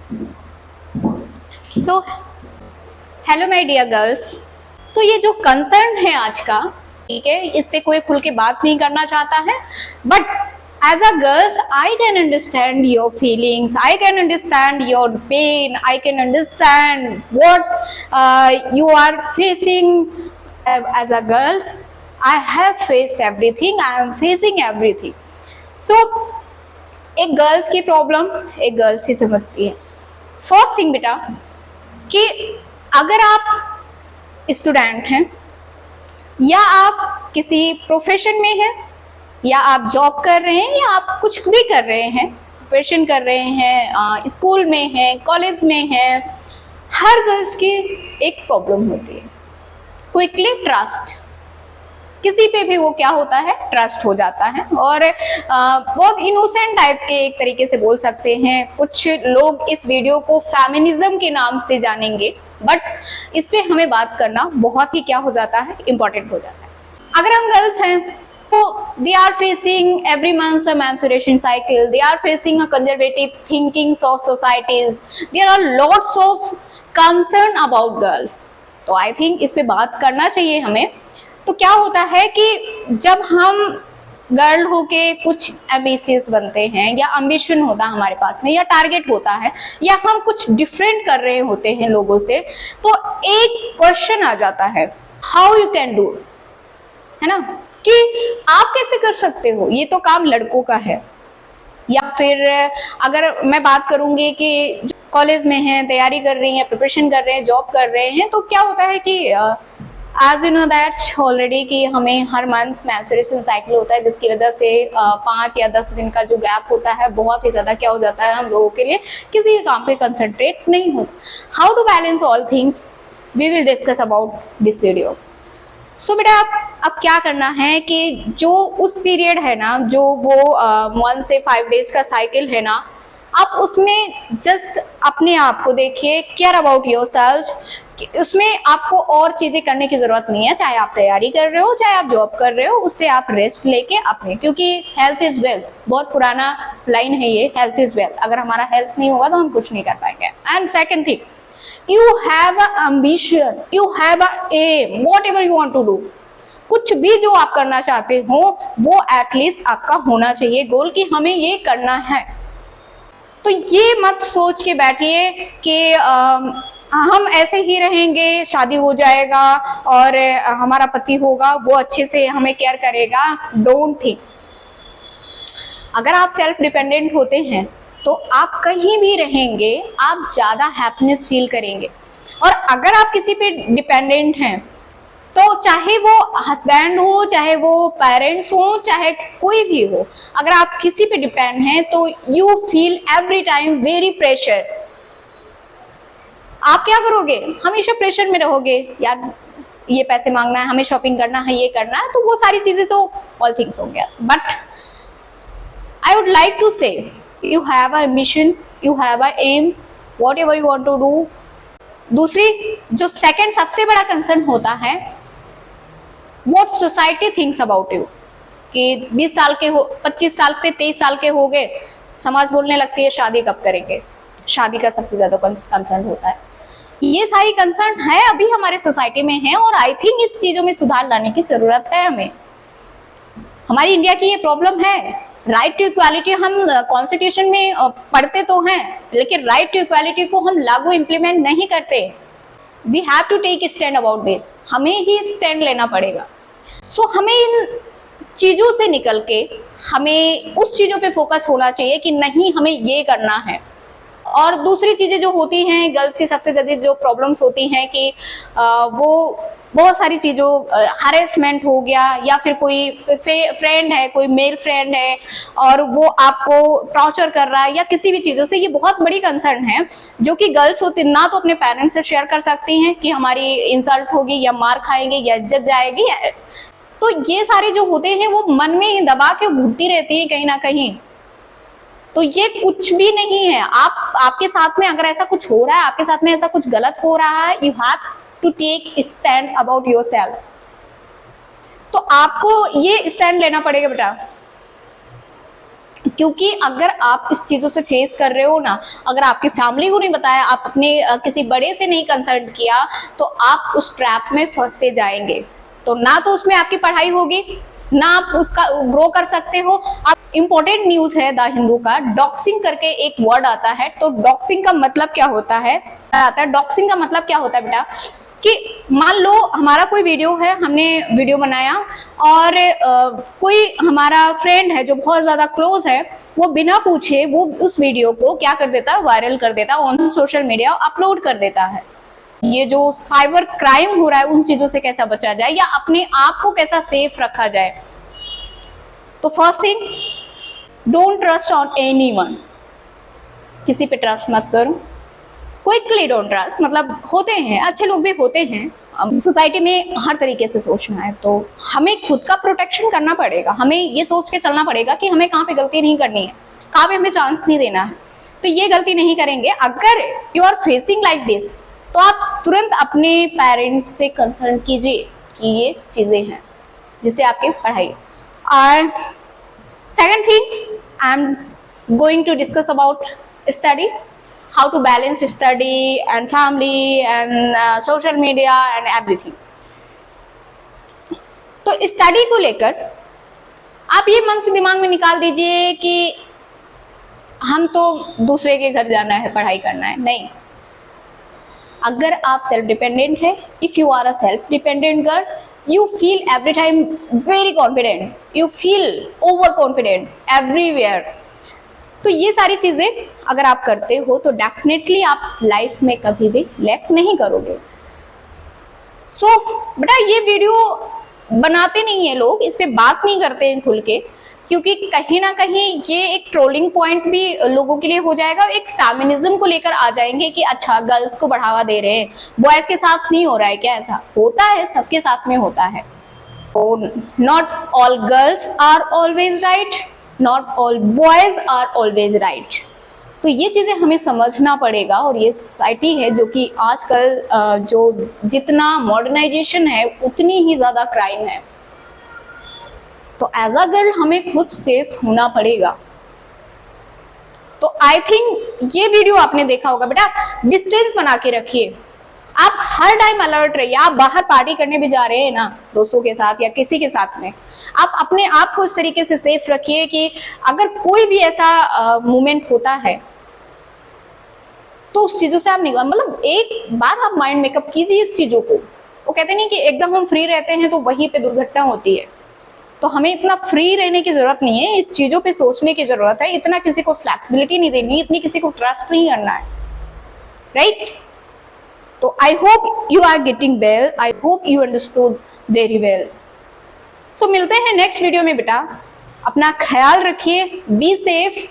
So hello my dear girls. तो ये जो कंसर्न है आज का, ठीक है, इस पे कोई खुल के बात नहीं करना चाहता है, but as a girls I can understand your feelings, I can understand your pain, I can understand what you are facing as a girls. I have faced everything, I am facing everything. So एक girls की problem एक girls ही समझती है। First thing बेटा, कि अगर आप student हैं या आप किसी प्रोफेशन में हैं या आप जॉब कर रहे हैं या आप कुछ भी कर रहे हैं, प्रिपरेशन कर रहे हैं, स्कूल में हैं, कॉलेज में हैं, हर गर्ल्स की एक प्रॉब्लम होती है, क्विकली ट्रस्ट। किसी पे भी वो क्या होता है, ट्रस्ट हो जाता है। और बहुत इनोसेंट टाइप के एक तरीके से बोल सकते हैं। कुछ लोग इस वीडियो को फेमिनिज्म के नाम से जानेंगे, बट इस पे हमें बात करना बहुत ही क्या हो जाता है, इंपॉर्टेंट हो जाता है। अगर हम गर्ल्स हैं तो they are facing every month a menstruation cycle, they are facing a conservative thinkings of societies, there are lots of concern about girls. तो आई थिंक इस पे बात करना चाहिए हमें। तो क्या होता है कि जब हम गर्ल होके कुछ एम्बिशियस बनते हैं या एम्बिशन होता है हमारे पास में, या टारगेट होता है, या हम कुछ डिफरेंट कर रहे होते हैं लोगों से, तो एक क्वेश्चन आ जाता है, हाउ यू कैन डू, है ना, कि आप कैसे कर सकते हो, ये तो काम लड़कों का है। या फिर अगर मैं बात करूंगी कि कॉलेज में हैं, तैयारी कर रही हैं, प्रिपरेशन कर रहे हैं, जॉब कर रहे हैं, तो क्या होता है कि as you know that already कि हमें हर मंथ मेंस्ट्रुएशन साइकिल होता है, जिसकी वजह से 5 या 10 दिन का जो गैप होता है बहुत ही ज़्यादा क्या हो जाता है, हम लोगों के लिए किसी भी काम पे कंसंट्रेट नहीं होता। How to balance all things we will discuss about this video. So बेटा अब क्या करना है कि जो उस पीरियड है ना, जो वो 1 से 5 डेज का साइकिल है ना, आप उसमें जस्ट अपने आप को देखिए, केयर अबाउट योर सेल्फ। उसमें आपको और चीजें करने की जरूरत नहीं है, चाहे आप तैयारी कर रहे हो, चाहे आप जॉब कर रहे हो, उससे आप रेस्ट लेके अपने, क्योंकि हेल्थ इज वेल्थ, बहुत पुराना लाइन है ये, हेल्थ इज वेल्थ। अगर हमारा हेल्थ नहीं होगा तो हम कुछ नहीं कर पाएंगे। And second thing, you have a ambition, you have a aim, whatever you want to do। कुछ भी जो आप करना चाहते हो वो एटलीस्ट आपका होना चाहिए गोल, कि हमें ये करना है। तो ये मत सोच के बैठिए कि हम ऐसे ही रहेंगे, शादी हो जाएगा और हमारा पति होगा, वो अच्छे से हमें केयर करेगा। Don't think. अगर आप सेल्फ डिपेंडेंट होते हैं तो आप कहीं भी रहेंगे, आप ज्यादा हैप्पीनेस फील करेंगे। और अगर आप किसी पे डिपेंडेंट हैं, तो चाहे वो हस्बैंड हो, चाहे वो पेरेंट्स हो, चाहे कोई भी हो, अगर आप किसी पे डिपेंड हैं तो you feel every time very pressure. आप क्या करोगे, हमेशा प्रेशर में रहोगे, यार ये पैसे मांगना है, हमें शॉपिंग करना है, ये करना है, तो वो सारी चीजें तो ऑल थिंग्स हो गया। But I would like to say you have a ambition, you have a aims, whatever you want to do। दूसरी जो सेकंड सबसे बड़ा कंसर्न होता है, what society thinks about you। कि 20 साल के हो, 25 साल के, 23 साल के हो गए, समाज बोलने लगती है शादी कब करेंगे। शादी का सबसे ज्यादा कंसर्न होता है। ये सारी कंसर्न है अभी हमारे सोसाइटी में है, और आई थिंक इस चीजों में सुधार लाने की जरूरत है हमें। हमारी इंडिया की ये प्रॉब्लम है। राइट टू इक्वालिटी हम कॉन्स्टिट्यूशन में पढ़ते तो हैं, लेकिन राइट टू इक्वालिटी को हम लागू इम्प्लीमेंट नहीं करते। We have to take stand about this, हमें ही स्टैंड लेना पड़ेगा। सो हमें इन चीजों से निकल के हमें उस चीजों पे फोकस होना चाहिए कि नहीं, हमें ये करना है। और दूसरी चीजें जो होती हैं गर्ल्स की, सबसे ज्यादा जो प्रॉब्लम्स होती हैं कि वो बहुत सारी चीज़ों, हरेसमेंट हो गया, या फिर कोई फ्रेंड है, कोई मेल फ्रेंड है और वो आपको टॉर्चर कर रहा है, या किसी भी चीज़ों से। ये बहुत बड़ी कंसर्न है जो कि गर्ल्स होती ना तो अपने पेरेंट्स से शेयर कर सकती हैं कि हमारी इंसल्ट होगी या मार खाएंगे या इज्जत जाएगी। तो ये सारे जो होते हैं वो मन में ही दबा के घुटती रहती है कहीं ना कहीं। तो ये कुछ भी नहीं है। आपके साथ में अगर ऐसा कुछ हो रहा है, आपके साथ में ऐसा कुछ गलत हो रहा है, you have to take stand about yourself. तो आपको ये स्टैंड लेना पड़ेगा बेटा क्योंकि अगर आप इस चीजों से फेस कर रहे हो ना, अगर आपकी फैमिली को नहीं बताया, आप अपने किसी बड़े से नहीं कंसल्ट किया, तो आप उस ट्रैप में फंसते जाएंगे। तो ना तो उसमें आपकी पढ़ाई होगी, ना आप उसका ग्रो कर सकते हो। आप इंपॉर्टेंट न्यूज है द हिंदू का, डॉक्सिंग करके एक वर्ड आता है। तो डॉक्सिंग का मतलब क्या होता है, डॉक्सिंग का मतलब क्या होता है बेटा, कि मान लो हमारा कोई वीडियो है, हमने वीडियो बनाया और कोई हमारा फ्रेंड है जो बहुत ज्यादा क्लोज है, वो बिना पूछे वो उस वीडियो को क्या कर देता है, वायरल कर देता है, ऑन सोशल मीडिया अपलोड कर देता है। ये जो साइबर क्राइम हो रहा है, उन चीजों से कैसा बचा जाए या अपने आप को कैसा सेफ रखा जाए। तो first thing, don't trust on anyone, किसी पे ट्रस्ट मत करो। क्विकली डोंट ट्रस्ट, मतलब होते हैं अच्छे लोग भी होते हैं, सोसाइटी में हर तरीके से सोचना है, तो हमें खुद का प्रोटेक्शन करना पड़ेगा। हमें ये सोच के चलना पड़ेगा कि हमें कहाँ पे गलती नहीं करनी है, कहाँ पे हमें चांस नहीं देना है। तो ये गलती नहीं करेंगे। अगर you are facing like this, तो आप तुरंत अपने पेरेंट्स से कंसल्ट कीजिए कि ये चीजें हैं जिससे आपकी पढ़ाई। और second thing, I am going to discuss about study, how to balance study and family and social media and everything। तो स्टडी को लेकर आप ये मन से दिमाग में निकाल दीजिए कि हम तो दूसरे के घर जाना है, पढ़ाई करना है, नहीं। अगर आप सेल्फ डिपेंडेंट है, if you are a self dependent girl, you feel every time very confident, you feel over confident everywhere। तो ये सारी चीजें अगर आप करते हो तो डेफिनेटली आप लाइफ में कभी भी लैक नहीं करोगे। सो बेटा ये वीडियो बनाते नहीं है लोग, इस पे बात नहीं करते हैं खुल के, क्योंकि कहीं ना कहीं ये एक ट्रोलिंग पॉइंट भी लोगों के लिए हो जाएगा। एक फेमिनिज्म को लेकर आ जाएंगे कि अच्छा गर्ल्स को बढ़ावा दे रहे हैं, बॉयज के साथ नहीं हो रहा है क्या? ऐसा होता है, सबके साथ में होता है। Not all girls are always right, not all boys are always right. तो ये चीजें हमें समझना पड़ेगा। और ये सोसाइटी है जो कि आजकल जो जितना मॉडर्नाइजेशन है उतनी ही ज्यादा क्राइम है। तो एज अ गर्ल हमें खुद सेफ होना पड़ेगा। तो आई थिंक ये वीडियो आपने देखा होगा। बेटा डिस्टेंस बना के रखिए, आप हर टाइम अलर्ट रहिए। आप बाहर पार्टी करने भी जा रहे हैं ना दोस्तों के साथ या किसी के साथ में, आप अपने आप को इस तरीके से सेफ रखिए कि अगर कोई भी ऐसा मोमेंट होता है तो उस चीजों से आप निकल, मतलब एक बार आप माइंड मेकअप कीजिए इस चीजों को। वो कहते नहीं कि एकदम हम फ्री रहते हैं तो वहीं पे दुर्घटना होती है। तो हमें इतना फ्री रहने की जरूरत नहीं है, इस चीजों पे सोचने की जरूरत है। इतना किसी को फ्लेक्सिबिलिटी नहीं देनी, इतनी किसी को ट्रस्ट नहीं करना है, राइट? तो I hope you are getting well, I hope you understood very well. So मिलते हैं नेक्स्ट वीडियो में। बेटा अपना ख्याल रखिए, बी सेफ।